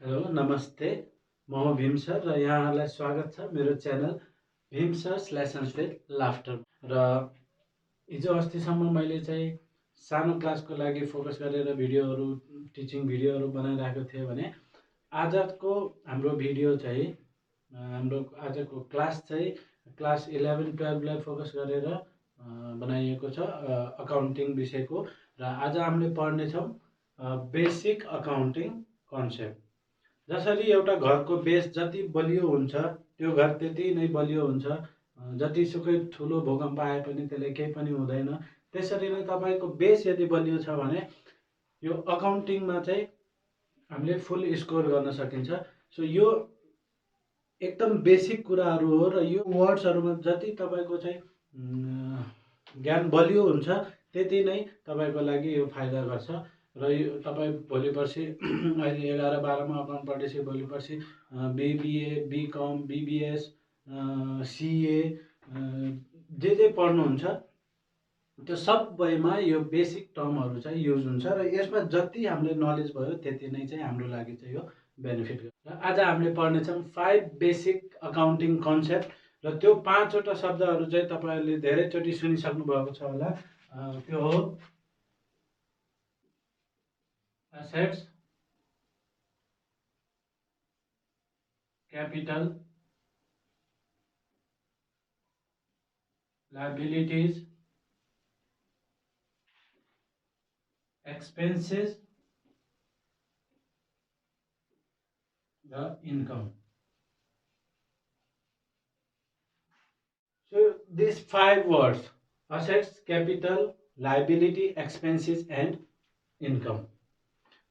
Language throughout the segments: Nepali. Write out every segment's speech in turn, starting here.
हेलो नमस्ते म हो भीम सर र यहाँहरूलाई स्वागत छ मेरो channel Bhim sir's lessons with laughter र हिजो अस्तिसम्म मैले चाहिँ सानो क्लासको लागि फोकस गरेर भिडियोहरू टिचिङ भिडियोहरू बनाइरहेको थिएँ भने आजको हाम्रो भिडियो चाहिँ हाम्रो आजको क्लास चाहिँ क्लास 11-12लाई फोकस गरेर बनाइएको छ अकाउन्टिङ विषयको र आज हामीले पढ्नेछौँ बेसिक अकाउन्टिङ कन्सेप्ट। जसरी एउटा घरको बेस जति बलियो हुन्छ त्यो घर त्यति नै बलियो हुन्छ। जतिसुकै ठुलो भूकम्प आए पनि त्यसले केही पनि हुँदैन। त्यसरी नै तपाईँको बेस यदि बलियो छ भने यो अकाउन्टिङमा चाहिँ हामीले फुल स्कोर गर्न सकिन्छ। सो यो एकदम बेसिक कुराहरू हो र यो वर्ड्सहरूमा जति तपाईँको चाहिँ ज्ञान बलियो हुन्छ त्यति नै तपाईँको लागि यो फाइदा गर्छ। र यो तपाईँ भोलि पर्सि अहिले 11-12मा अकाउन्ट पढेपछि भोलि पर्सि बिबिए बिकम बिबिएस सिए जे पढ्नुहुन्छ त्यो सबैमा यो बेसिक टर्महरू चाहिँ युज हुन्छ र यसमा जति हामीले नलेज भयो त्यति नै चाहिँ हाम्रो लागि चाहिँ यो बेनिफिट गर्छ। आज हामीले पढ्नेछौँ 5 बेसिक अकाउन्टिङ कन्सेप्ट र त्यो 5वटा शब्दहरू चाहिँ तपाईँहरूले धेरैचोटि सुनिसक्नु भएको छ होला। त्यो हो assets, capital, liabilities, expenses, the income. So these 5 words: assets, capital, liability, expenses and income.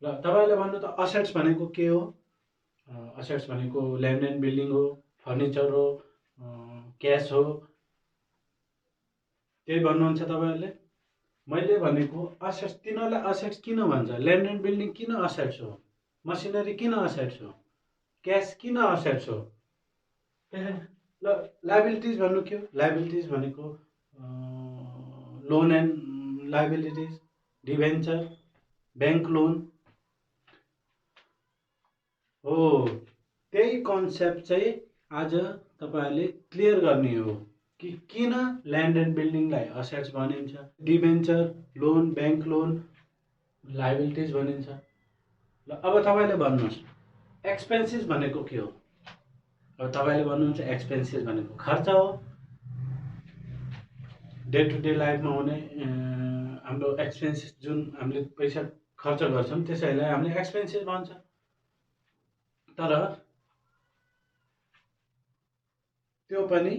र तपाईले भन्नु त असेट्स भनेको के हो? असेट्स भनेको ल्यान्ड एन्ड बिल्डिङ हो, फर्निचर हो, क्याश हो, त्यही भन्नुहुन्छ तपाईहरुले। मैले भनेको असेट्स, तिनीहरूलाई असेट्स किन भन्छ? ल्यान्ड एन्ड बिल्डिङ किन असेट्स हो? मसिनरी किन असेट्स हो? क्याश किन असेट्स हो? ल लायबिलिटीज भन्नु के हो? लायबिलिटीज भनेको loan and liabilities, debenture, bank loan हो। त्यही कन्सेप्ट चाहिँ आज तपाईहरुले क्लियर गर्ने हो कि किन ल्यान्ड एन्ड बिल्डिङलाई असेट्स भनिन्छ, debenture, loan, bank loan, liabilities भनिन्छ। ल अब तपाईले भन्नुस् एक्सपेन्सेस भनेको के हो? अब तपाईले भन्नुहुन्छ एक्सपेन्सेस भनेको खर्च हो। डे टु डे लाइफमा हुने हाम्रो एक्सपेन्सेस जुन हामीले पैसा खर्च गर्छौं त्यसैलाई हामीले एक्सपेन्सेस भन्छ। तर त्यो पनि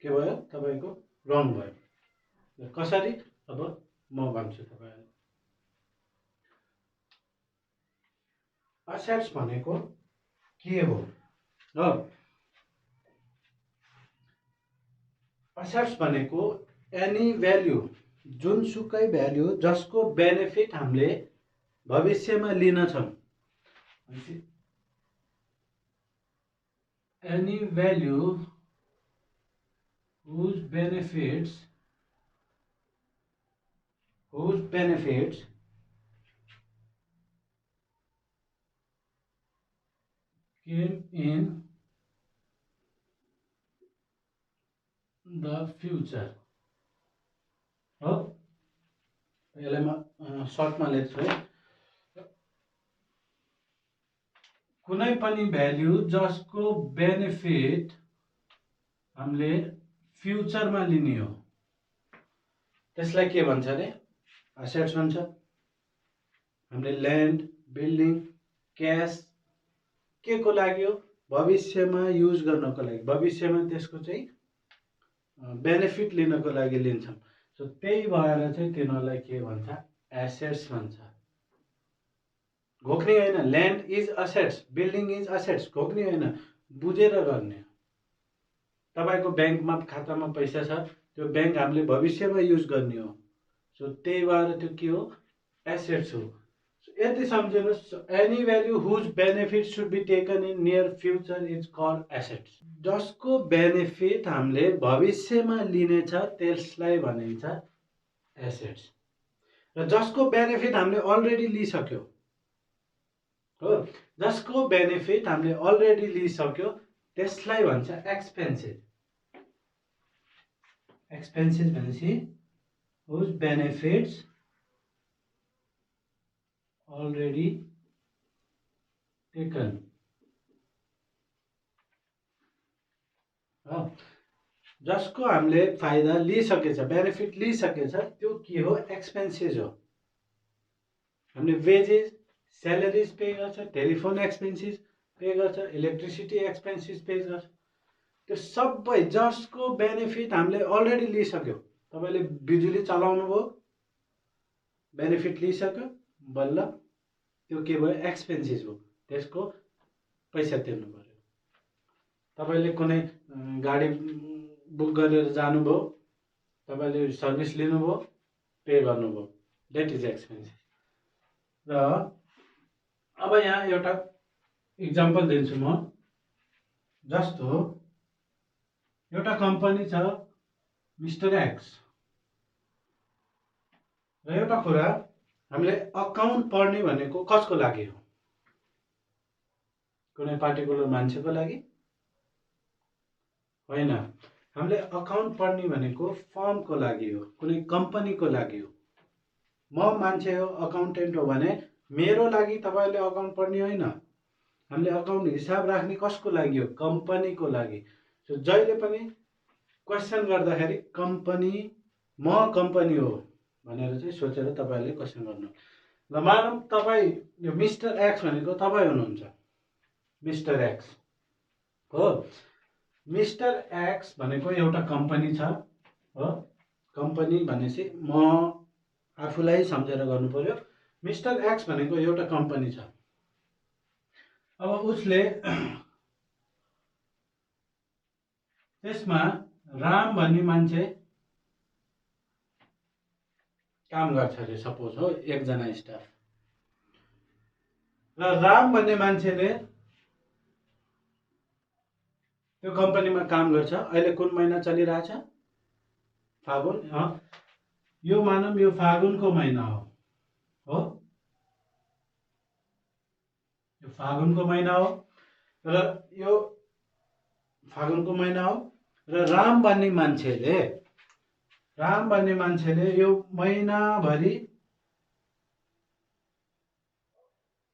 के भयो? तपाईको रङ भयो। कसरी? अब म भन्छु तपाईहरुलाई। असेट्स भनेको के हो? असेट्स भनेको एनी भ्यालु, जुनसुकै भ्यालु जसको बेनिफिट हामीले भविष्यमा लिनेछौं। Any value whose benefits came in the future हो। यसलाई म सर्टमा लेख्छु है। कुनै पनि भ्यालु जसको बेनिफिट हामीले फ्युचरमा लिने हो त्यसलाई के भन्छ रे? असेट्स भन्छ। हामीले ल्यान्ड, बिल्डिङ, क्याश के को लागि हो? भविष्यमा युज गर्नको लागि, भविष्यमा त्यसको चाहिँ बेनिफिट लिनको लागि लिन्छौं। सो त्यही भएर चाहिँ तिनीहरूलाई के भन्छ? एसेट्स भन्छ। घोक्ने हैन। Land is assets, building is assets. घोक्ने हैन, बुझेर गर्ने। तपाईको बैंकमा खातामा पैसा छ, त्यो बैंक हामीले भविष्यमा युज गर्ने हो। सो त्यही भएर त्यो के हो? एसेट्स हो। यति सम्झिनुस्, any value whose benefit should be taken in near future is called assets. जसको बेनिफिट हामीले भविष्यमा लिने छ त्यसलाई भनिन्छ एसेट्स। र जसको बेनिफिट हामीले अलरेडी लिइसक्यो, हो, जसको बेनिफिट हामीले अलरेडी लिइसक्यो त्यसलाई भन्छ एक्सपेन्सेस। एक्सपेन्सेस भनेपछि हुज बेनिफिट्स अलरेडी टेकन। जसको हामीले फाइदा लिइसकेछ, बेनिफिट लिइसकेछ, त्यो के हो? एक्सपेन्सेस हो। हामीले वेजेस, स्यालेरिज पे गर्छ, टेलिफोन एक्सपेन्सेस पे गर्छ, इलेक्ट्रिसिटी एक्सपेन्सेस पे गर्छ। त्यो सबै जसको बेनिफिट हामीले अलरेडी लिइसक्यो, तपाईँले बिजुली चलाउनु भयो, बेनिफिट लिइसक्यो, बल्ल त्यो के भयो? एक्सपेन्सेस भयो, त्यसको पैसा तिर्नु पर्यो। तपाईँले कुनै गाडी बुक गरेर जानुभयो, तपाईँले सर्भिस लिनुभयो, पे गर्नुभयो, द्याट इज एक्सपेन्सेस। र अब यहाँ एउटा इक्जाम्पल दिन्छु म। जस्तो एउटा कम्पनी छ मिस्टर एक्स, र एउटा कुरा, हामीले अकाउन्ट पढ्ने भनेको कसको लागि हो? कुनै पार्टिकुलर मान्छेको लागि होइन। हामीले अकाउन्ट पढ्ने भनेको फर्मको लागि हो, कुनै कम्पनीको लागि हो। म मान्छे हो, अकाउन्टेन्ट हो भने मेरो लागि तपाईँले अकाउन्ट पढ्ने होइन। हामीले अकाउन्ट हिसाब राख्ने कसको लागि हो? कम्पनीको लागि। सो जहिले पनि क्वेसन गर्दाखेरि कम्पनी, म कम्पनी हो भनेर चाहिँ सोचेर तपाईँले क्वेसन गर्नु। ल मानौँ तपाईँ, यो मिस्टर एक्स भनेको तपाईँ हुनुहुन्छ, मिस्टर एक्स हो। मिस्टर एक्स भनेको एउटा कम्पनी छ हो। कम्पनी भनेपछि म आफूलाई सम्झेर गर्नु पर्यो। मिस्टर एक्स भनेको एउटा कम्पनी छ। अब उसले त्यसमा राम भन्ने मान्छे काम गर्छ अरे, सपोज हो, एकजना स्टाफ। र राम भन्ने मान्छेले त्यो कम्पनीमा काम गर्छ। अहिले कुन महिना चलिरहेछ? फागुन। यो मानौँ यो फागुनको महिना हो, यो फागुनको महिना हो, र यो फागुनको महिना हो, र राम भन्ने मान्छेले यो महिनाभरि,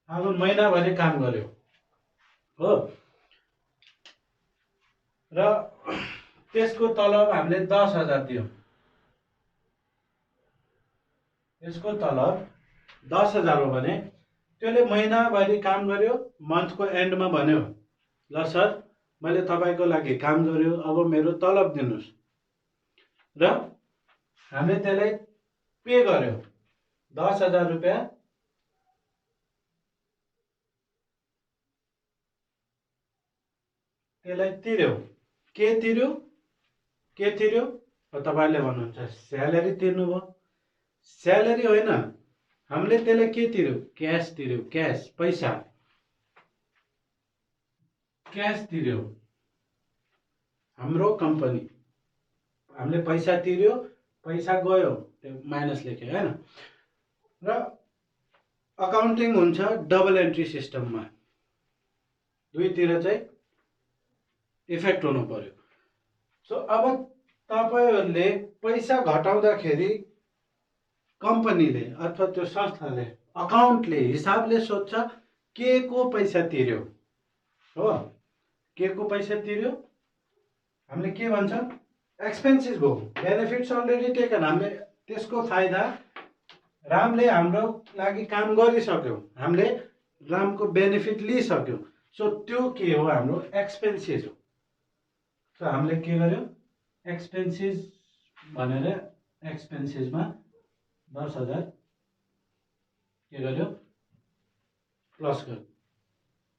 फागुन महिनाभरि काम गर्यो हो। र त्यसको तलब हामीले 10,000 दियौँ। त्यसको तलब 10,000 हो भने त्यसले महिनाभरि काम गर्यो, मन्थको एन्डमा भन्यो, ल सर मैले तपाईँको लागि काम गर्यो, अब मेरो तलब दिनुहोस्। र हामीले त्यसलाई पे गर्यो 10,000 रुपियाँ। त्यसलाई तिर्यो। के तिर्यो? तपाईँले भन्नुहुन्छ स्यालेरी तिर्नुभयो। स्यालेरी होइन, हामीले त्यसलाई के तिर्यो? क्यास तिर्यो, क्यास, पैसा, क्यास तिर्यो। हाम्रो कम्पनी, हामीले पैसा तिर्यो, पैसा गयो, त्यो माइनस लेख्यो होइन। र अकाउन्टिङ हुन्छ डबल एन्ट्री सिस्टममा, दुईतिर चाहिँ इफेक्ट हुनु पर्यो। सो अब तपाईँहरूले पैसा घटाउँदाखेरि कम्पनीले अथवा त्यो संस्थाले, अकाउन्टले, हिसाबले सोध्छ के को पैसा तिर्यो हो, के को पैसा तिर्यो। हामीले के भन्छ? एक्सपेन्सेस भयो, बेनिफिट्स अलरेडी टेकन। हामीले त्यसको फाइदा, रामले हाम्रो लागि काम गरिसक्यो, हामीले रामको बेनिफिट लिइसक्यो। सो त्यो के हो? हाम्रो एक्सपेन्सेस हो। सो हामीले के गर्यो? एक्सपेन्सेस भनेर एक्सपेन्सेसमा 10,000 के गर्यो? प्लस गर्यो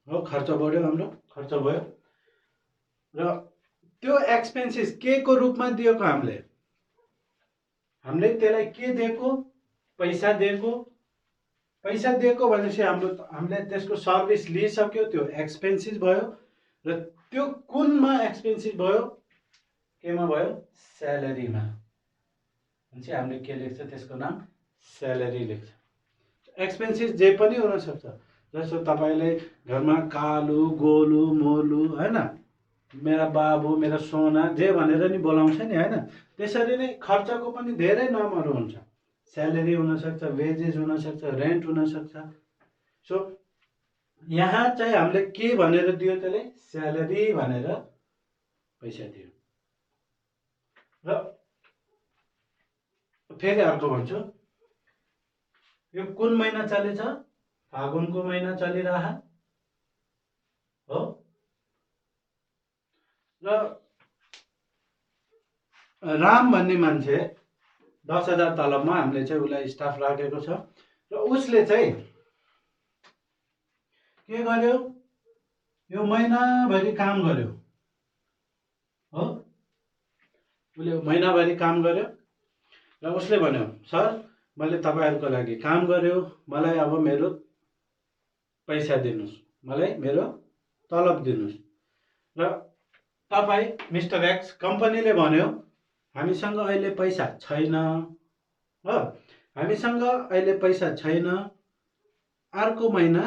हो। खर्च बढ्यो, हाम्रो खर्च भयो। र त्यो एक्सपेन्सेस के को रूपमा दिएको? हामीले त्यसलाई के दिएको? पैसा दिएको। पैसा दिएको भनेपछि हामीले त्यसको सर्भिस लिइसक्यो, त्यो एक्सपेन्सेस भयो। र त्यो कुनमा एक्सपेन्सेस भयो? केमा भयो? स्यालेरीमा। भनेपछि हामीले के लेख्छ? त्यसको नाम स्यालेरी लेख्छ। एक्सपेन्सेस जे पनि हुनसक्छ, जस्तो तपाईँले घरमा कालु गोलु मोलु होइन, मेरा बाबु मेरा सोना जे भनेर नि बोलाउँछ नि होइन, त्यसरी नै खर्चको पनि धेरै नामहरू हुन्छ। स्यालेरी हुनसक्छ, वेजेस हुनसक्छ, रेन्ट हुनसक्छ। सो यहाँ चाहिँ हामीले के भनेर दियो, त्यसले स्यालेरी भनेर पैसा दियो। र फेरि अर्को भन्छु, यो कुन महिना चलेछ? फागुनको महिना चलिरह हो। र राम भन्ने मान्छे 10,000 तलबमा हामीले चाहिँ उसलाई स्टाफ राखेको छ। र उसले चाहिँ के गर्यो, यो महिनाभरि काम गर्यो हो। उसले महिनाभरि काम गर्यो र उसले भन्यो, सर मैले तपाईँहरूको लागि काम गर्यो, मलाई अब मेरो पैसा दिनुहोस्, मलाई मेरो तलब दिनुहोस्। र तपाईँ मिस्टर एक्स कम्पनीले भन्यो, हामीसँग अहिले पैसा छैन हो, हामीसँग अहिले पैसा छैन, अर्को महिना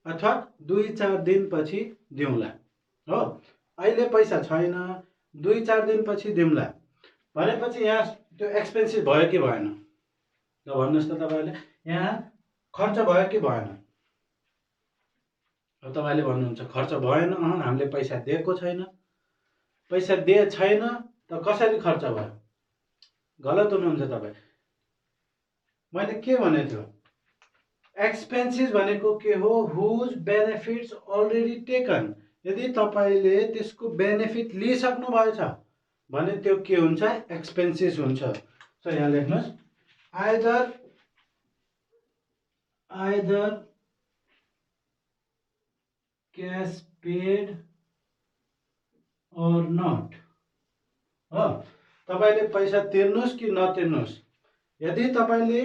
अथवा 2-4 दिनपछि दिउँला हो, अहिले पैसा छैन, 2-4 दिनपछि दिउँला भनेपछि यहाँ त्यो एक्सपेन्सिभ भयो कि भएन? ल भन्नुहोस् त तपाईँले, यहाँ खर्च भयो कि भएन? अब तपाईँले भन्नुहुन्छ खर्च भएन, हामीले पैसा दिएको छैन। पैसा दिए छैन त कसरी खर्च भयो? गलत हुनुहुन्छ तपाईँ। मैले के भनेको थियो, एक्सपेन्सेस भनेको के हो? Whose benefits already taken. यदि तपाईँले त्यसको बेनिफिट लिइसक्नु भएछ भने त्यो के हुन्छ? एक्सपेन्सेस हुन्छ। सो यहाँ लेख्नुहोस्, आइदर क्यास पेड और नट हो, तपाईँले पैसा तिर्नुहोस् कि नतिर्नुहोस्, यदि तपाईँले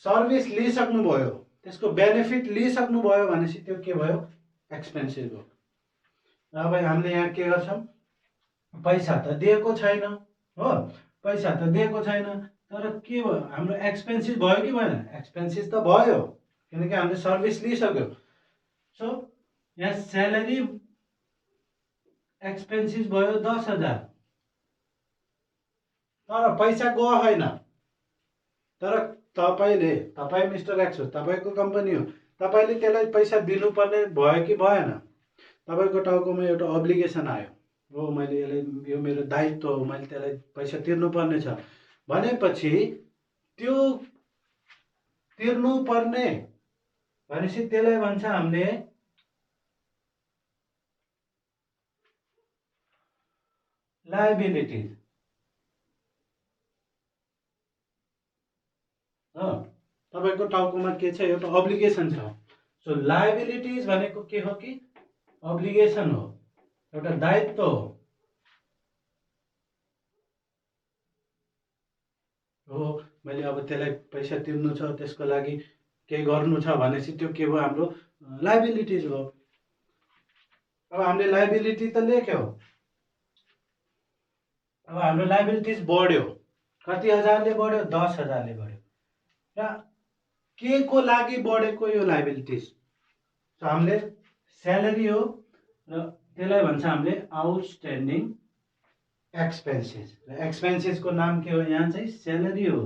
सर्भिस लिइसक्नुभयो, त्यसको बेनिफिट लिइसक्नुभयो भनेपछि त्यो के भयो? एक्सपेन्सिभ हो। अब हामीले यहाँ के गर्छौँ, पैसा त दिएको छैन हो, पैसा त दिएको छैन, तर के भयो? हाम्रो एक्सपेन्सिभ भयो कि भएन? एक्सपेन्सिभ त भयो, किनकि हामीले सर्भिस लिइसक्यो। सो यहाँ स्यालेरी एक्सपेन्सिभ भयो 10,000, तर पैसा गयो होइन। तर तपाईँ मिस्टर एक्स हो, तपाईँको कम्पनी हो, तपाईँले त्यसलाई पैसा दिनुपर्ने भयो कि भएन? तपाईँको टाउकोमा एउटा अब्लिगेसन आयो, हो मैले यसलाई, यो मेरो दायित्व हो, मैले त्यसलाई पैसा तिर्नुपर्ने छ भनेपछि त्यो तिर्नुपर्ने भनेपछि त्यसलाई भन्छ हामीले लायबिलिटिज हो। तपाईँको टाउकोमा के छ? एउटा अब्लिगेसन छ। सो लायबिलिटिज भनेको के हो कि? अब्लिगेसन हो, एउटा दायित्व हो। मैले अब त्यसलाई पैसा तिर्नु छ, त्यसको लागि केही गर्नु छ भनेपछि त्यो के भयो? हाम्रो लायबिलिटिज हो। अब हामीले लायबिलिटी त लेख्यो, अब हाम्रो लायबिलिटिज बढ्यो, कति हजारले बढ्यो? 10,000ले बढ्यो। र के को लागि बढेको यो लायबिलिटिज? सो हामीले स्यालेरी हो र त्यसलाई भन्छ हामीले आउटस्ट्यान्डिङ एक्सपेन्सेस। र एक्सपेन्सेसको नाम के हो? यहाँ चाहिँ स्यालेरी हो।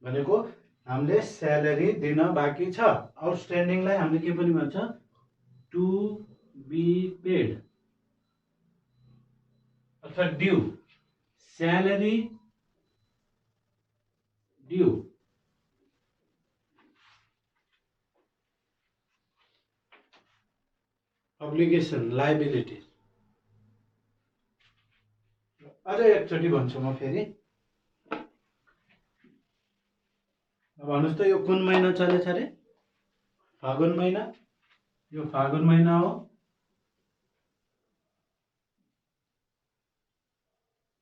भनेको हामीले स्यालेरी दिन बाँकी छ। आउटस्ट्यान्डिङलाई हामीले के पनि भन्छ? टु बी पेड अथवा due, salary due. Obligation, liability. अझै एकचोटि भन्छु म फेरि, भन्नुहोस् त यो कुन महिना चलेछ अरे? फागुन महिना। यो फागुन महिना हो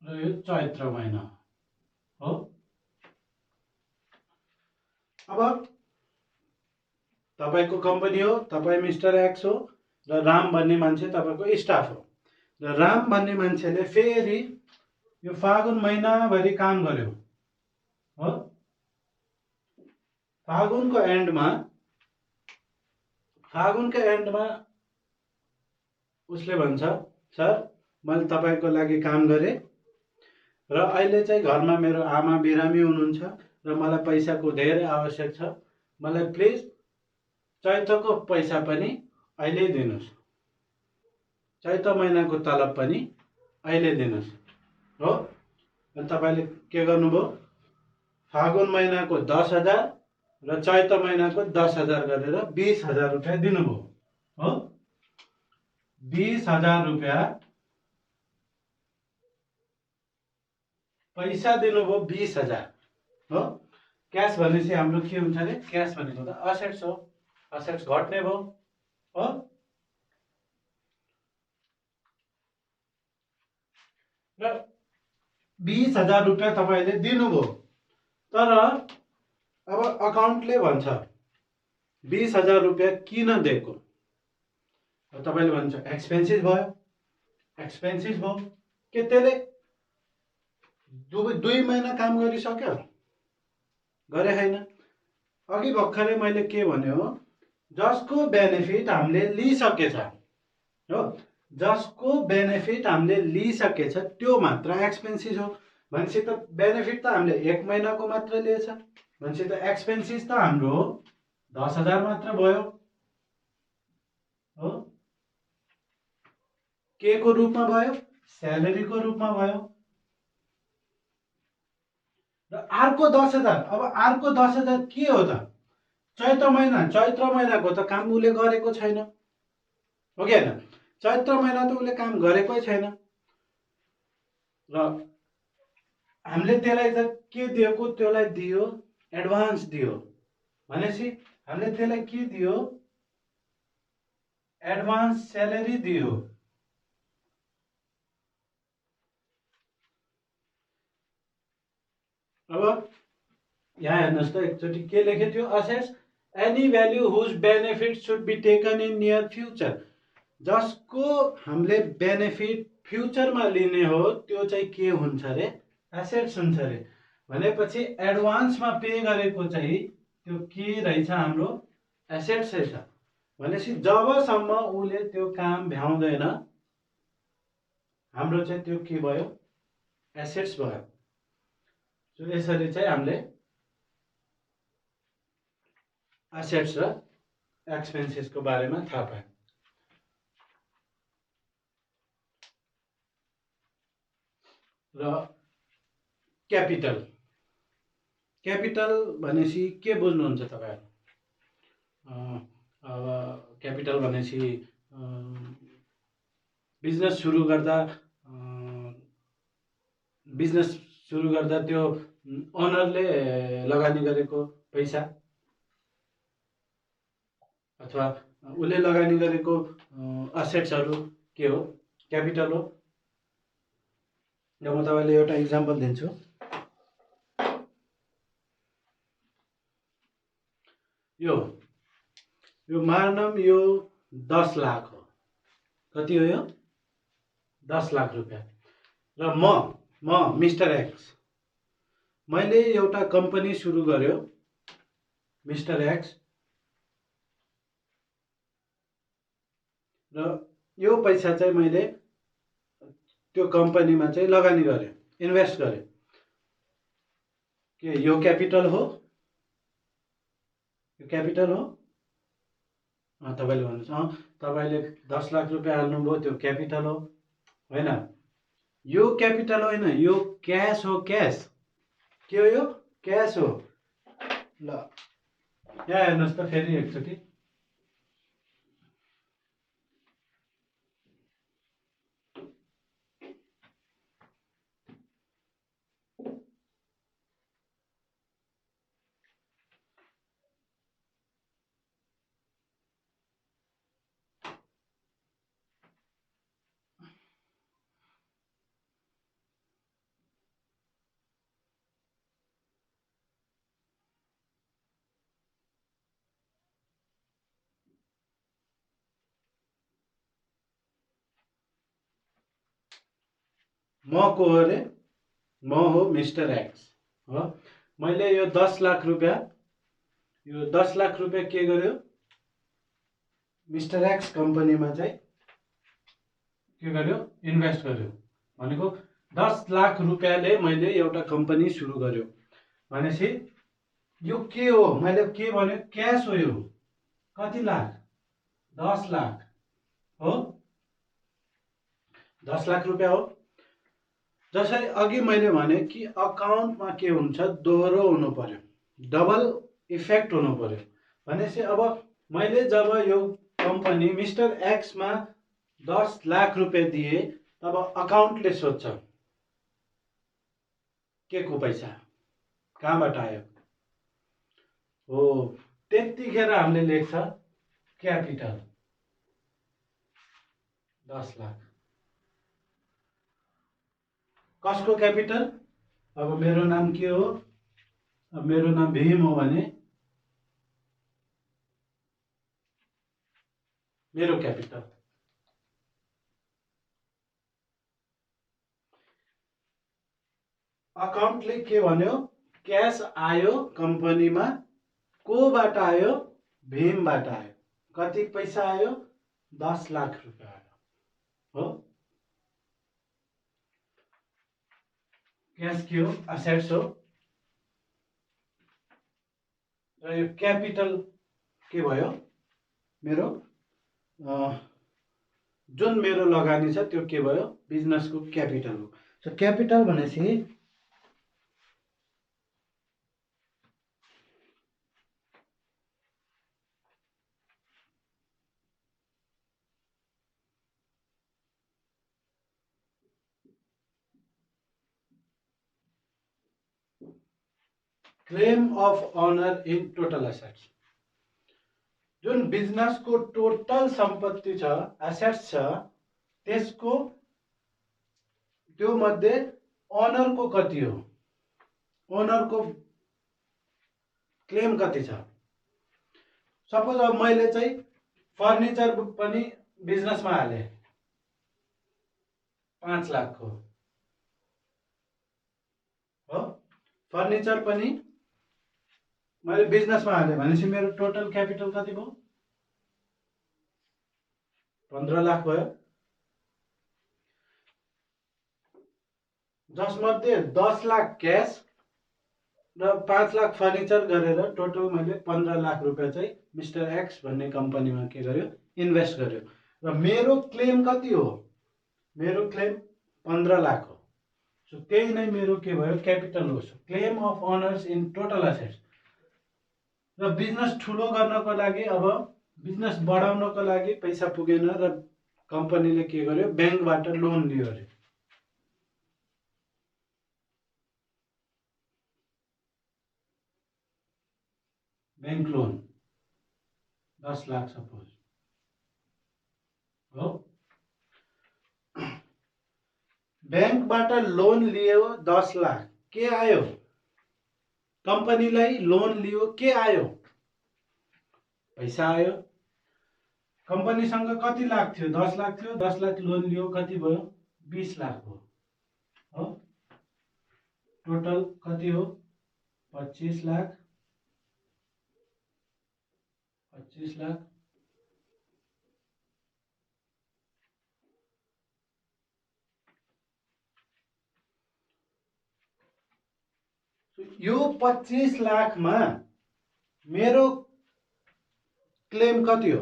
र यो चैत्र महिना हो। अब तपाईँको कम्पनी हो, तपाईँ मिस्टर एक्स हो र राम भन्ने मान्छे तपाईँको स्टाफ हो। र राम भन्ने मान्छेले फेरि यो फागुन महिनाभरि काम गर्यो हो। फागुनको एन्डमा फागुनको एन्डमा उसले भन्छ, सर मैले तपाईँको लागि काम गरेँ र अहिले चाहिँ घरमा मेरो आमा बिरामी हुनुहुन्छ र मलाई पैसाको धेरै आवश्यक छ, मलाई प्लिज चैतको पैसा पनि अहिले दिनुहोस्, चैत महिनाको तलब पनि अहिले दिनुहोस्। हो, अनि तपाईँले के गर्नुभयो, फागुन महिनाको 10,000 र चैत महिनाको 10,000 गरेर 20,000 रुपियाँ दिनुभयो। हो, 20,000 रुपियाँ पैसा दिनुभयो, 20,000। हो, क्यास भनेपछि हाम्रो के हुन्छ अरे, क्यास भनेको त असेट्स हो, असेट्स घट्ने भयो। हो, र 20,000 रुपियाँ तपाईँले दिनुभयो, तर अब अकाउन्टले भन्छ 20,000 रुपियाँ किन दिएको? तपाईँले भन्छ एक्सपेन्सिस भयो, एक्सपेन्सिस भयो। के त्यसले 2 महिना काम गरिसक्यो? गरे छैन। अघि भर्खरै मैले के भने हो, जसको बेनिफिट हामीले लिइसकेछ, हो, जसको बेनिफिट हामीले लिइसकेछ त्यो मात्र एक्सपेन्सिस हो। भनेपछि त बेनिफिट त हामीले 1 महिनाको मात्र लिएछ, भनेपछि त एक्सपेन्सिस त हाम्रो 10,000 मात्र भयो। हो, के को रूपमा भयो? स्यालेरीको रूपमा भयो। र अर्को 10,000, अब अर्को 10,000 के हो त? चैत्र महिनाको त काम उसले गरेको छैन, हो कि होइन? चैत्र महिना त उसले काम गरेकै छैन र हामीले त्यसलाई त के दिएको, त्यसलाई दियो एडभान्स दियो। भनेपछि हामीले त्यसलाई के दियो, एडभान्स स्यालेरी दियो। अब यहाँ हेर्नुहोस् त, एकचोटि के लेखेको थियो, assets any value whose benefit should be taken in near future. जसको हामीले बेनिफिट फ्युचरमा लिने हो त्यो चाहिँ के हुन्छ अरे, एसेट्स हुन्छ अरे। भनेपछि एडभान्समा पे गरेको चाहिँ त्यो के रहेछ, हाम्रो एसेट्स रहेछ। भनेपछि जबसम्म उसले त्यो काम भ्याउँदैन हाम्रो चाहिँ त्यो के भयो, एसेट्स भयो। सो यसरी चाहिँ हामीले एसेट्स र एक्सपेन्सेसको बारेमा थाहा पायौँ। र क्यापिटल, क्यापिटल भनेपछि के बुझ्नुहुन्छ तपाईँहरू? अब क्यापिटल भनेपछि बिजनेस सुरु गर्दा त्यो ओनरले लगानी गरेको पैसा अथवा उसले लगानी गरेको असेट्सहरू के हो, क्यापिटल हो। म तपाईँलाई एउटा इक्जाम्पल दिन्छु। यो मानम यो 10 लाख हो। कति हो यो? 10 लाख रुपियाँ। र म मिस्टर एक्स, मैले एउटा कम्पनी सुरु गर्यो, मिस्टर एक्स, र यो पैसा चाहिँ मैले त्यो कम्पनीमा चाहिँ लगानी गरेँ, इन्भेस्ट गरेँ। के यो क्यापिटल हो? यो क्यापिटल हो? तपाईँले भन्नुहोस्, तपाईँले 10 लाख रुपियाँ हाल्नुभयो, त्यो क्यापिटल हो? होइन, यो क्यापिटल होइन, यो क्यास हो। क्यास के हो? यो क्यास हो। ल यहाँ हेर्नुहोस् त फेरि एकचोटि, म को हो अरे? म हो मिस्टर एक्स। हो, मैले यो 10 लाख रुपियाँ, यो 10 लाख रुपियाँ के गर्यो, मिस्टर एक्स कम्पनीमा चाहिँ के गर्यो, इन्भेस्ट गर्यो। भनेको 10 लाख रुपियाँले मैले एउटा कम्पनी सुरु गर्यो भनेपछि यो के हो, मैले के भन्यो, क्यास हो। यो कति लाख, 10 लाख हो, 10 लाख रुपियाँ हो। जसरी अघि मैले भने कि अकाउन्टमा के हुन्छ, दोहोरो हुनु पर्यो, डबल इफेक्ट हुनु पर्यो। भनेपछि अब मैले जब यो कम्पनी मिस्टर एक्समा 10 लाख रुपियाँ दिए, तब अकाउन्टले सोध्छ के को पैसा कहाँबाट आयो हो। त्यतिखेर हामीले लेख्छ क्यापिटल 10 लाख। कसको क्यापिटल? अब मेरो नाम के हो, अब मेरो नाम भीम हो भने मेरो क्यापिटल। अकाउन्टले के भन्यो, क्यास आयो कम्पनीमा, कोबाट आयो, भीमबाट आयो। कति पैसा आयो, 10 लाख रुपियाँ आयो हो। क्यास के हो, असेट्स हो। र यो क्यापिटल के भयो, मेरो जुन मेरो लगानी छ त्यो के भयो, बिजनेसको क्यापिटल हो। सो क्यापिटल भनेपछि claim of honour in total assets. जुन बिजनेसको टोटल सम्पत्ति छ, एसेट्स छ, त्यसको त्यो मध्ये ओनरको कति हो, ओनरको क्लेम कति छ। सपोज अब मैले चाहिँ फर्निचर पनि बिजनेसमा हाले 5 लाख को हो, फर्निचर पनि मैले बिजनेसमा हाले भनेपछि मेरो टोटल क्यापिटल कति भयो, 15 लाख भयो। जसमध्ये 10 लाख क्यास र 5 लाख फर्निचर गरेर टोटल मैले 15 लाख रुपियाँ चाहिँ मिस्टर एक्स भन्ने कम्पनीमा के गर्यो, इन्भेस्ट गर्यो। र मेरो क्लेम कति हो, मेरो क्लेम 15 लाख हो। सो त्यही नै मेरो के भयो, क्यापिटल हो। So claim of owners in total assets. र बिजनेस ठुलो गर्नको लागि, अब बिजनेस बढाउनको लागि पैसा पुगेन र कम्पनीले के गर्यो, ब्याङ्कबाट लोन लियो अरे। बैंक लोन 10 लाख सपोज हो। बैंकबाट लोन लियो 10 लाख, के आयो, कम्पनीलाई लोन लियो, के आयो, पैसा आयो। कम्पनीसँग कति लाख थियो, 10 लाख थियो, 10 लाख लोन लियो, कति भयो, 20 लाख हो। टोटल कति हो, 25 लाख, 25 लाख। यो 25 लाखमा मेरो क्लेम कति हो,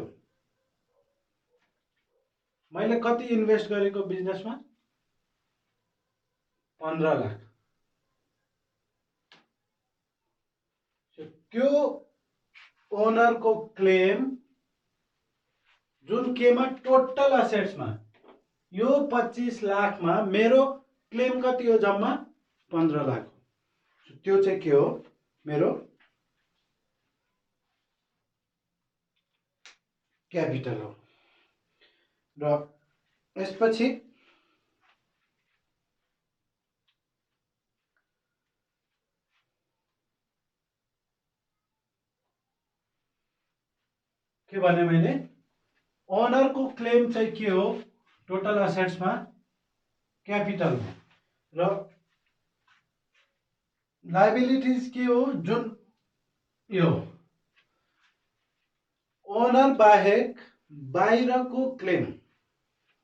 मैले कति इन्भेस्ट गरेको बिजनेसमा, 15 लाख। त्यो ओनरको क्लेम जुन केमा, टोटल असेट्समा, यो 25 लाखमा मेरो क्लेम कति हो, जम्मा 15 लाख हो। त्यो चाहिँ के हो, मेरो क्यापिटल हो। र यसपछि के भने मैले, ओनरको क्लेम चाहिँ के हो, टोटल असेट्समा क्यापिटल हो। र लायबिलिटीज के हो, जुन यो ओनर बाहेक बाहिरको क्लेम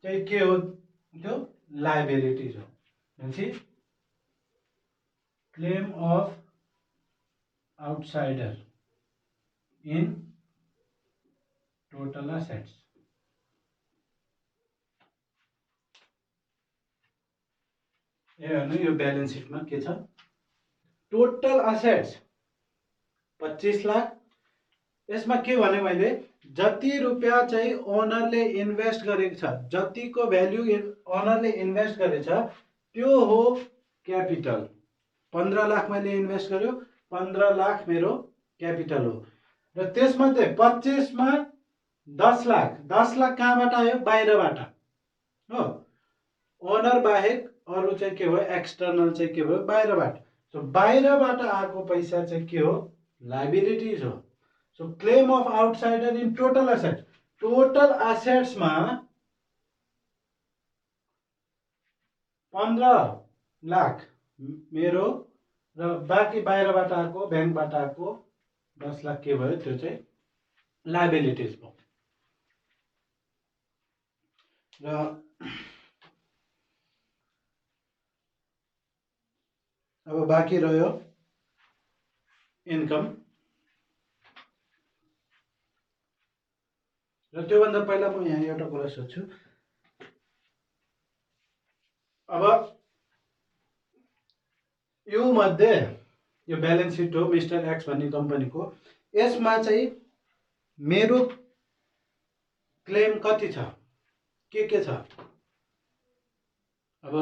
चाहिँ के हो, त्यो लायबिलिटिज हो। भनेपछि claim of outsider in total assets. हेर्नु यो ब्यालेन्स सिटमा के छ, टोटल असेट्स 25 लाख। यसमा के भने मैले, जति रुपियाँ चाहिँ ओनरले इन्भेस्ट गरेको छ, जतिको भ्याल्यु ओनरले इन्भेस्ट गरेछ त्यो हो क्यापिटल। 15 लाख मैले इन्भेस्ट गर्यो, 15 लाख मेरो क्यापिटल हो। र त्यसमध्ये 25 मा 10 लाख, 10 लाख कहाँबाट आयो, बाहिरबाट हो। ओनर बाहेक अरू चाहिँ के भयो, एक्सटर्नल चाहिँ के भयो, बाहिरबाट। सो बाहिरबाट आएको पैसा चाहिँ के हो, लायबिलिटिज हो। So claim of outsider in total assets, total असेट्समा 15 लाख मेरो र बाँकी बाहिरबाट आएको, ब्याङ्कबाट आएको 10 लाख के भयो, त्यो चाहिँ लायबिलिटिज भयो। र अब बाँकी रह्यो इन्कम। र त्योभन्दा पहिला म यहाँ एउटा कुरा सोध्छु। अब यो मध्ये यो ब्यालेन्स सिट हो मिस्टर एक्स भन्ने कम्पनीको, यसमा चाहिँ मेरो क्लेम कति छ, के छ। अब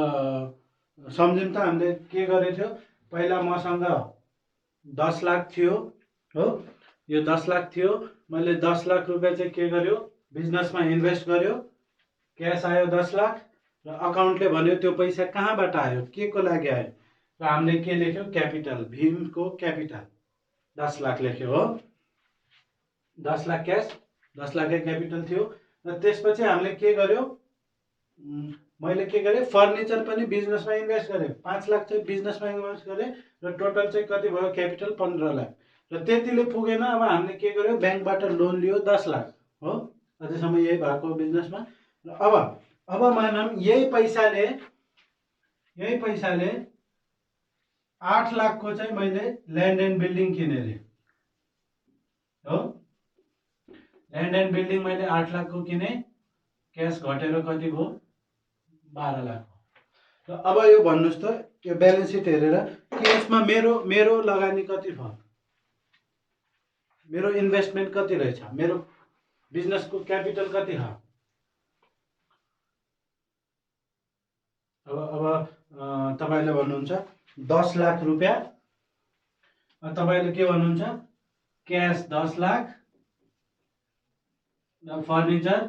सम्झौँ त, हामीले के गरेको थियो, पहिला मसँग 10 लाख थियो हो। यो 10 लाख थियो, मैले 10 लाख रुपियाँ चाहिँ के गर्यो, बिजनेसमा इन्भेस्ट गर्यो, क्यास आयो 10 लाख। र अकाउन्टले भन्यो त्यो पैसा कहाँबाट आयो, के को लागि आयो, र हामीले के लेख्यो, क्यापिटल, भीमको क्यापिटल 10 लाख लेख्यो हो। 10 लाख क्यास, 10 लाखै क्यापिटल थियो। र त्यसपछि हामीले के गर्यो, मैले के गरेँ, फर्निचर पनि बिजनेसमा इन्भेस्ट गरेँ, 5 लाख चाहिँ बिजनेसमा इन्भेस्ट गरेँ। र टोटल चाहिँ कति भयो, क्यापिटल 15 लाख। र त्यतिले पुगेन, अब हामीले के गर्यो, ब्याङ्कबाट लोन लियो 10 लाख हो। अझैसम्म यही भएको बिजनेसमा। र अब मानौँ यही पैसाले 8 लाखको चाहिँ मैले ल्यान्ड एन्ड बिल्डिङ किनेँ हो। ल्यान्ड एन्ड बिल्डिङ मैले 8 लाखको किनेँ, क्यास घटेर कति भयो, 12 लाख। र अब यो भन्नुहोस् त, यो ब्यालेन्स सिट हेरेर कि यसमा मेरो लगानी कति भयो, मेरो इन्भेस्टमेन्ट कति रहेछ, मेरो बिजनेसको क्यापिटल कति छ। अब तपाईँले भन्नुहुन्छ 10 लाख रुपियाँ, तपाईँले के भन्नुहुन्छ, क्यास 10 लाख, फर्निचर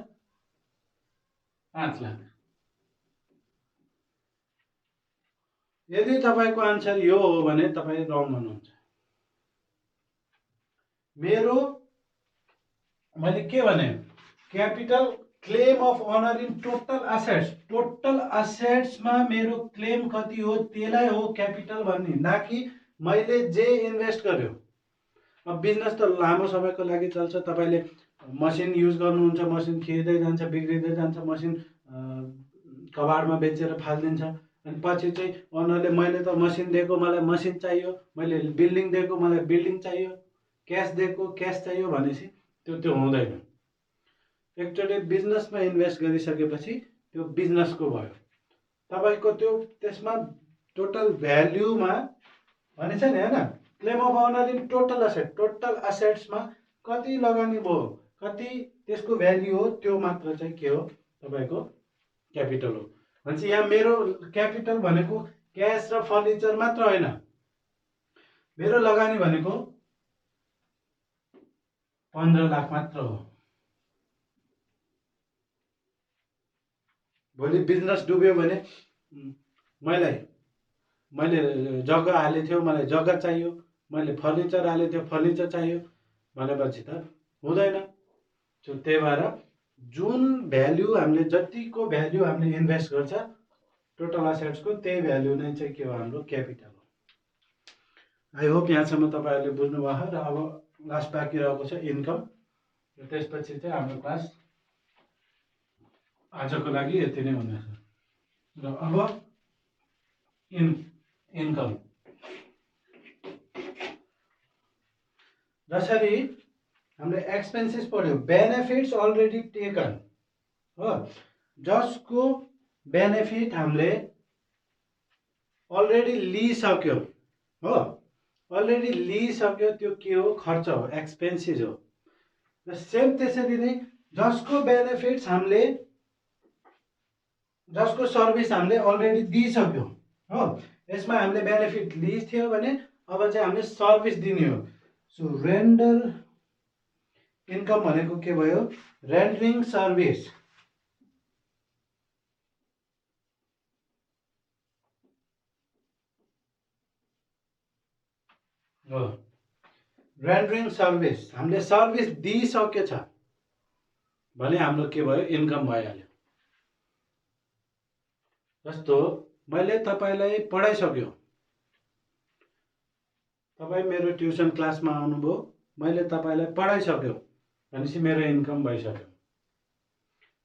5 लाख। यदि तपाईँको आन्सर यो हो भने तपाईँ रङ हुनुहुन्छ। मैले के भने, capital claim of owner in total assets, total असेट्समा मेरो क्लेम कति हो त्यसलाई हो क्यापिटल भन्ने, न कि मैले जे इन्भेस्ट गर्यो। अब बिजनेस त लामो समयको लागि चल्छ। तपाईँले मसिन युज गर्नुहुन्छ, मसिन खिच्दै जान्छ, बिग्रिँदै जान्छ, मसिन कबाडमा बेचेर फालिदिन्छ। अनि पछि चाहिँ ओनरले मैले त मसिन दिएको, मलाई मसिन चाहियो, मैले बिल्डिङ दिएको, मलाई बिल्डिङ चाहियो, क्यास दिएको, क्यास चाहियो भनेपछि त्यो हुँदैन। एकचोटि बिजनेसमा इन्भेस्ट गरिसकेपछि त्यो बिजनेसको भयो। तपाईँको त्यो त्यसमा टोटल भ्याल्युमा भनेछ नि होइन, claim of owner in total asset, total असेट्समा कति लगानी भयो, कति त्यसको भ्याल्यु हो, त्यो मात्र चाहिँ के हो, तपाईँको क्यापिटल हो। भनेपछि यहाँ मेरो क्यापिटल भनेको क्यास र फर्निचर मात्र होइन, मेरो लगानी भनेको 15 लाख मात्र हो। भोलि बिजनेस डुब्यो भने मैले जग्गा हालेको थियो, मलाई जग्गा चाहियो, मैले फर्निचर हालेको थियो, फर्निचर चाहियो भनेपछि त हुँदैन। त्यही भएर जुन भ्याल्यु हामीले, जतिको भ्याल्यु हामीले इन्भेस्ट गर्छ टोटल असेट्सको, त्यही भ्याल्यु नै चाहिँ के हो, हाम्रो क्यापिटल हो। आई होप यहाँसम्म तपाईँहरूले बुझ्नुभयो। र अब लास्ट बाँकी रहेको छ इन्कम। त्यसपछि चाहिँ हाम्रो क्लास आजको लागि यति नै हुनेछ। र अब इन्कम जसरी हामीले एक्सपेन्सेस पढ्यो, बेनिफिट्स अलरेडी टेकन हो, जसको बेनिफिट हामीले अलरेडी लिइसक्यो हो, अलरेडी लिइसक्यो, त्यो के हो? खर्च हो, एक्सपेन्सेस हो। र सेम त्यसरी नै जसको बेनिफिट्स हामीले, जसको सर्भिस हामीले अलरेडी दिइसक्यो हो, यसमा हामीले बेनिफिट लिइथ्यो भने अब चाहिँ हामीले सर्भिस दिने हो। सो रेन्डर इन्कम भनेको के भयो? रेन्डरिङ सर्भिस हो। रेन्डरिङ सर्भिस हामीले सर्भिस दिइसकेछ भने हाम्रो के भयो? इन्कम भइहाल्यो। जस्तो मैले तपाईलाई पढाइसक्यो, तपाईँ मेरो ट्युसन क्लासमा आउनुभयो, मैले तपाईलाई पढाइसक्यो भनेपछि मेरो इन्कम भइसक्यो।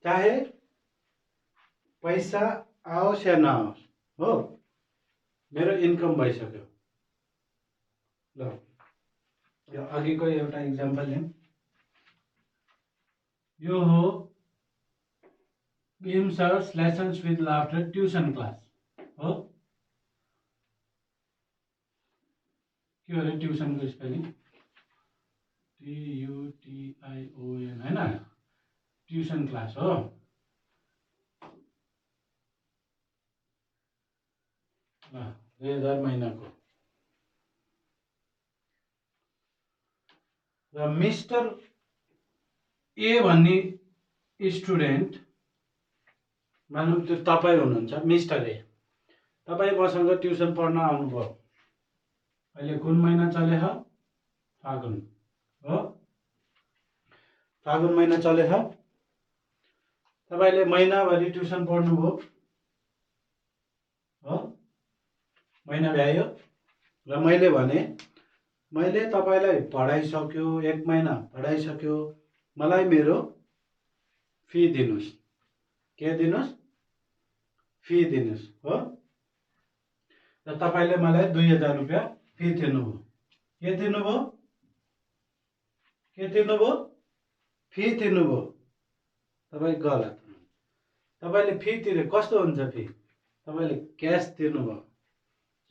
चाहे पैसा आओस् या नआओस् हो, मेरो इन्कम भइसक्यो। ल यो अघिको एउटा इक्जाम्पल लिउँ। यो हो Bhim sir's lessons with laughter tuition class हो। के हो ट्युसनको स्पेलिङ? TUTION हैन, ट्युसन क्लास हो। ल 2000 महिनाको। र मिस्टर ए भन्ने स्टुडेन्ट, मानौँ त्यो तपाईँ हुनुहुन्छ मिस्टर ए, तपाईँ मसँग ट्युसन पढ्न आउनुभयो। अहिले कुन महिना चले? फागुन हो। फागुन महिना चले। तपाईले महिनाभरि ट्युसन पढ्नुभयो हो, महिना भ्यायो। र मैले भने मैले तपाईलाई पढाइसक्यो, 1 महिना पढाइसक्यो, मलाई मेरो फी दिनुस्। के दिनुस्? फी दिनुस् हो। र तपाईले मलाई 2000 रुपैयाँ फी तिर्नुभयो। के तिर्नुभयो? के तिर्नुभयो? फी तिर्नुभयो। तपाईँ गलत। तपाईले फी तिरे कस्तो हुन्छ फी? तपाईले क्यास तिर्नुभयो।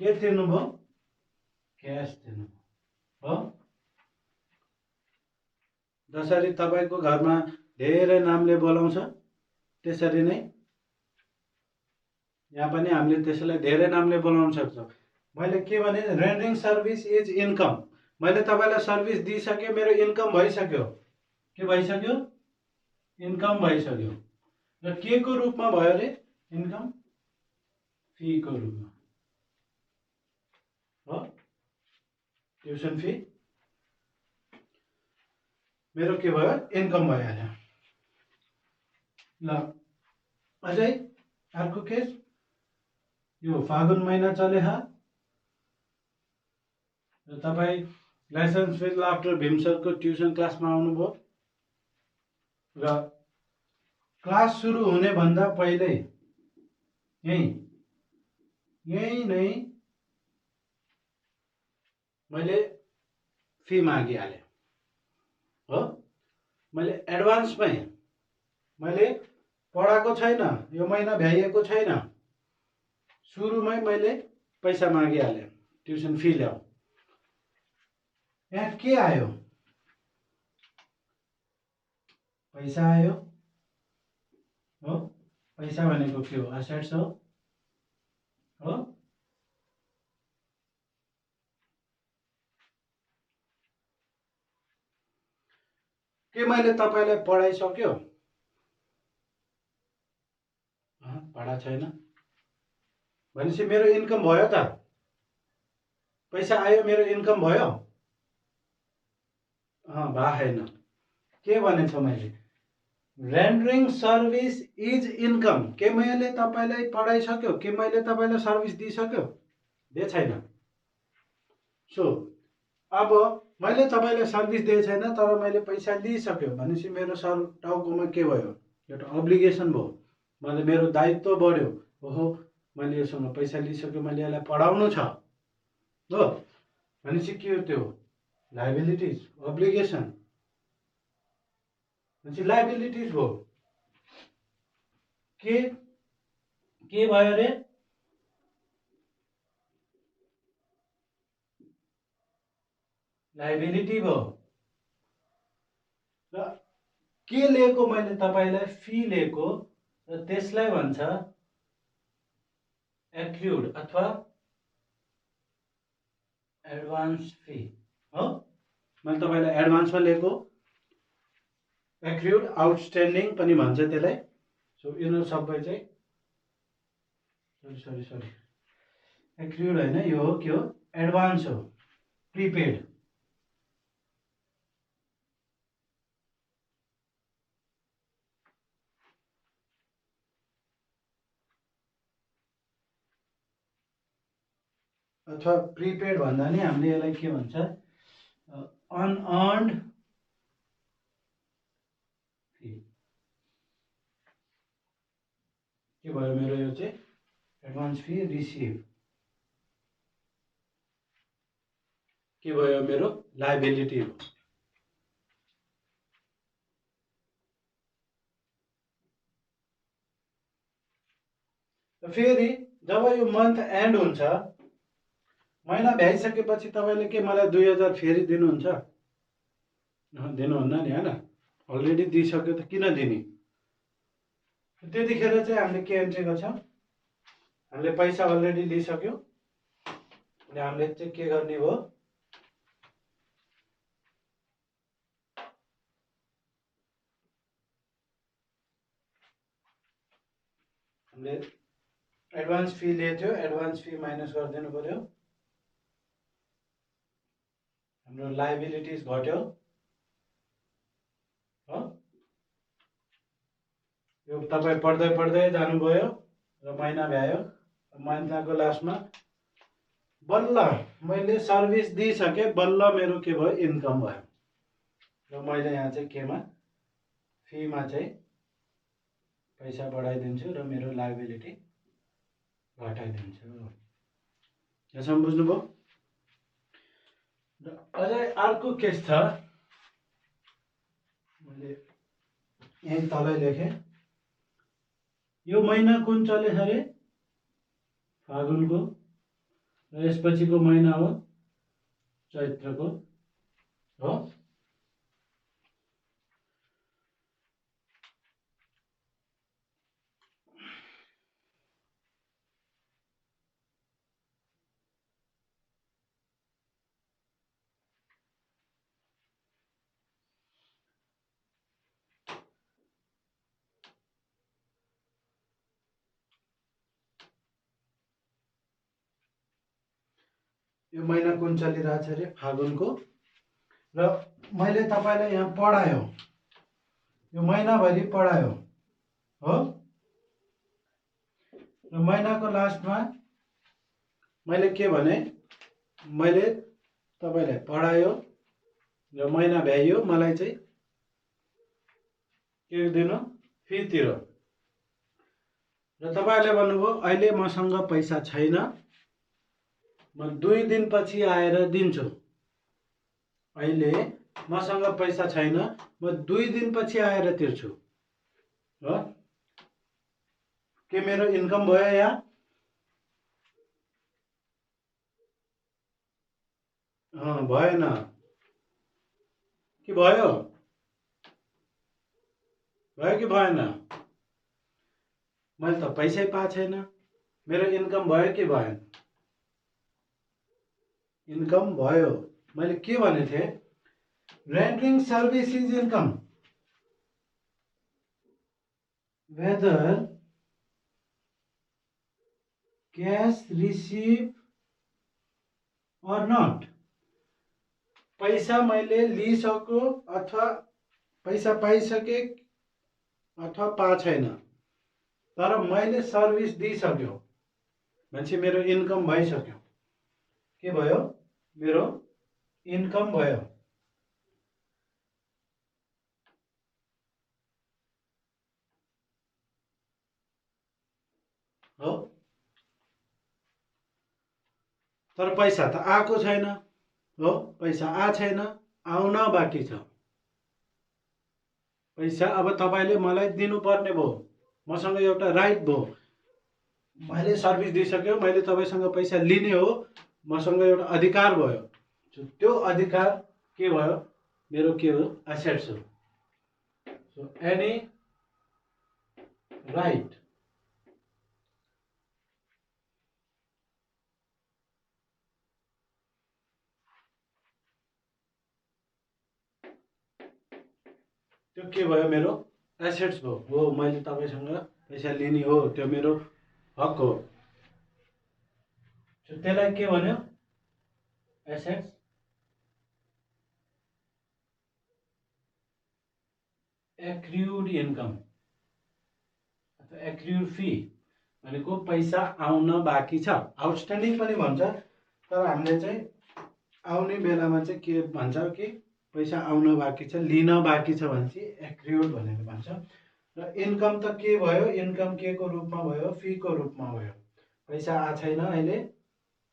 के तिर्नुभयो? क्यास तिर्नुभयो हो। जसरी तपाईको घरमा धेरै नामले बोलाउँछ त्यसरी नै यहाँ पनि हामीले त्यसैलाई धेरै नामले बोलाउन सक्छौँ। मैले के भने? Rendering service is income. मैले तपाईलाई सर्भिस दिइसके, मेरो इन्कम भइसक्यो। के भइसक्यो? इन्कम भइसक्यो। र के को रूपमा भयो रे इन्कम? फी को रूपमा हो, ट्युसन फी। मेरो के भयो? इन्कम भइहाल्यो। ल अझै अर्को केस, यो फागुन महिना चले र तपाईँ लेसन्स विथ लाफ्टर भीम सरको ट्युसन क्लासमा आउनुभयो। र क्लास सुरु हुने भन्दा पहिल्यै यही नै मैले फी मागिहालेँ हो। मैले एडभान्समै मैले पढाएको छैन, यो महिना भ्याइएको छैन, सुरुमै मैले पैसा मागिहालेँ, ट्युसन फी ल्याऊ। यहाँ के आयो? पैसा आयो हो। पैसा भनेको के हो? एसेट्स हो। के मैले तपाईलाई पढाइसक्यो? पढा छैन भनेपछि मेरो इन्कम भयो त? पैसा आयो, मेरो इन्कम भयो? भएन। के भनेछ मैले? Rendering service is income. के मैले तपाईलाई पढाइसक्यो? के मैले तपाईलाई सर्भिस दिइसक्यो? दिए छैन। सो अब मैले तपाईलाई सर्भिस दिए छैन, तर मैले पैसा लिइसक्यो भनेपछि मेरो टाउकोमा के भयो? एउटा अब्लिगेसन भयो। मतलब मेरो दायित्व बढ्यो। ओहो मैले योसँग पैसा लिइसक्यो, मैले यसलाई पढाउनु छ हो भनेपछि के हो त्यो लाइबिलिटिज अब्लिगेसन भनेपछि लाइबिलिटिज भयो। के भयो रे लाइबिलिटी भयो। र के लिएको मैले तपाईलाई फी लिएको र त्यसलाई भन्छ एक्र्युड अथवा एडभान्स फी हो। मैले तपाईलाई एडभान्समा लिएको एक्र्युड आउटस्ट्यान्डिङ पनि भन्छ त्यसलाई। सो यिनीहरू सबै चाहिँ सरी एक्र्युड होइन, यो हो के हो एडभान्स हो, प्रिपेड। अथवा प्रिपेड भन्दा नि हामीले यसलाई के भन्छ अनअर्न्ड फी। के भयो मेरो यो चाहिँ एडभान्स फी रिसिभ। के भयो मेरो लाइबिलिटी हो। फेरि जब यो मन्थ एन्ड हुन्छ, महिना भ्याइसकेपछि तपाईँले के मलाई 2000 फेरि दिनुहुन्छ? दिनुहुन्न नि होइन, अलरेडी दिइसक्यो त किन दिने? त्यतिखेर चाहिँ हामीले के एन्ट्री गर्छौँ, हामीले पैसा अलरेडी लिइसक्यो अनि हामीले चाहिँ के गर्ने हो, हामीले एडभान्स फी लिएको थियो, एडभान्स फी माइनस गरिदिनु पर्यो, हाम्रो लाइबिलिटिज घट्यो हो। यो तपाईँ पढ्दै पढ्दै जानुभयो र महिना भ्यायो, महिनाको लास्टमा बल्ल मैले सर्भिस दिइसकेँ, बल्ल मेरो के भयो इन्कम भयो र मैले यहाँ चाहिँ केमा फीमा चाहिँ पैसा बढाइदिन्छु र मेरो लाइबिलिटी घटाइदिन्छु। यसम्म बुझ्नुभयो? र अझै अर्को केस छ, मैले यहीँ तलै लेखेँ। यो महिना कुन चलेछ अरे? फागुनको। र यसपछिको महिना हो चैत्रको हो। यो महिना कुन चलिरहेछ अरे? फागुनको। र मैले तपाईलाई यहाँ पढायो, यो महिनाभरि पढायो हो। र महिनाको लास्टमा मैले के भने, मैले तपाईलाई पढायो र महिना भ्याइयो, मलाई चाहिँ के दिनु फी तिरो। र तपाईले भन्नुभयो अहिले मसँग पैसा छैन, म 2 दिनपछि आएर दिन्छु। अहिले मसँग पैसा छैन, म 2 दिनपछि आएर तिर्छु हो। के मेरो इन्कम भयो यहाँ? भएन कि भयो? भयो कि भएन? मैले त पैसै पाएको छैन, मेरो इन्कम भयो कि भएन? इन्कम भयो। मैले के भने थिएँ, rendering service is income whether cash receive or not. पैसा मैले लिइसक्यो अथवा पैसा पाइसके अथवा पा छैन, तर मैले सर्भिस दिइसक्यो भनेपछि मेरो इन्कम भइसक्यो। के भयो? मेरो इन्कम भयो। हो, तर पैसा त आएको छैन। हो, पैसा छैन, आउन बाँकी छ। पैसा अब तपाईँले मलाई दिनुपर्ने भयो, मसँग एउटा राइट भयो। मैले सर्भिस दिइसक्यो, मैले तपाईँसँग पैसा लिने हो, मसँग एउटा अधिकार भयो। त्यो अधिकार के भयो? मेरो के हो? एसेट्स हो। सो एनी राइट त्यो के भयो? मेरो एसेट्स भयो। हो, मैले तपाईँसँग पैसा लिने हो, त्यो मेरो हक हो। त्यसलाई के भन्यो? एसेट्स एक्र्युड इन्कम अथवा एक्र्युड फी भनेको पैसा आउन बाँकी छ। आउटस्ट्यान्डिङ पनि भन्छ, तर हामीले चाहिँ आउने बेलामा चाहिँ के भन्छ कि पैसा आउन बाँकी छ, लिन बाँकी छ भने चाहिँ एक्र्युड भनेर भन्छ। र इन्कम त के भयो? इन्कम के को रूपमा भयो? फी को रूपमा भयो। पैसा छैन अहिले,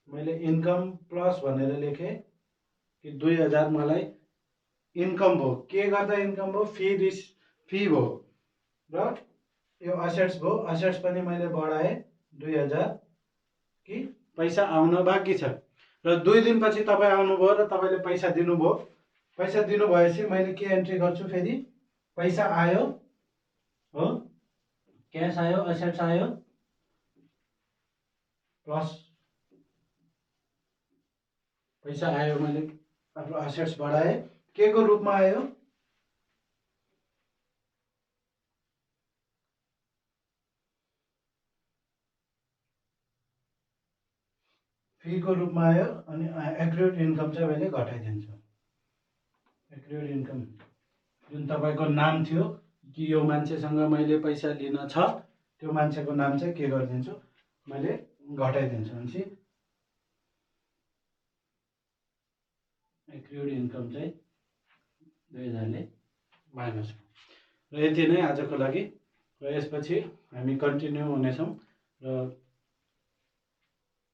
मैले इन्कम प्लस भनेर लेखेँ कि 2000 मलाई इन्कम भयो। के गर्दा इन्कम भयो? फी भयो। र यो असेट्स भयो, असेट्स पनि मैले बढाएँ 2000 कि पैसा आउन बाँकी छ। र 2 दिनपछि तपाईँ आउनुभयो र तपाईँले पैसा दिनुभयो। पैसा दिनुभएपछि मैले के एन्ट्री गर्छु? फेरि पैसा आयो, हो, क्यास आयो, असेट्स आयो, प्लस पैसा आयो, मैले आफ्नो असेट्स बढाएँ। के को रूपमा आयो? फी को रूपमा आयो। अनि एक्र्युड इन्कम चाहिँ मैले घटाइदिन्छु। एक्र्युड इन्कम जुन तपाईँको नाम थियो कि यो मान्छेसँग मैले पैसा लिन छ, त्यो मान्छेको नाम चाहिँ के गरिदिन्छु? मैले घटाइदिन्छु। भनेपछि एक्र्युड इन्कम चाहिँ 2000 ले माइनस। र यति नै आजको लागि। र यसपछि हामी कन्टिन्यू हुनेछौँ। र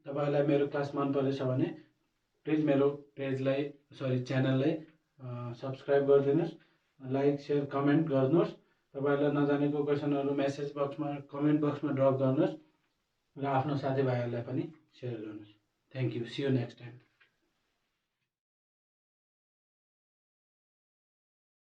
तपाईँलाई मेरो क्लास मन परेछ भने प्लिज मेरो च्यानललाई सब्सक्राइब गरिदिनुहोस्, लाइक सेयर कमेन्ट गर्नुहोस्। तपाईँहरूलाई नजानेको क्वेसनहरू मेसेज बक्समा कमेन्ट बक्समा ड्रप गर्नुहोस् र आफ्नो साथीभाइहरूलाई पनि सेयर गर्नुहोस्। Thank you. See you next time.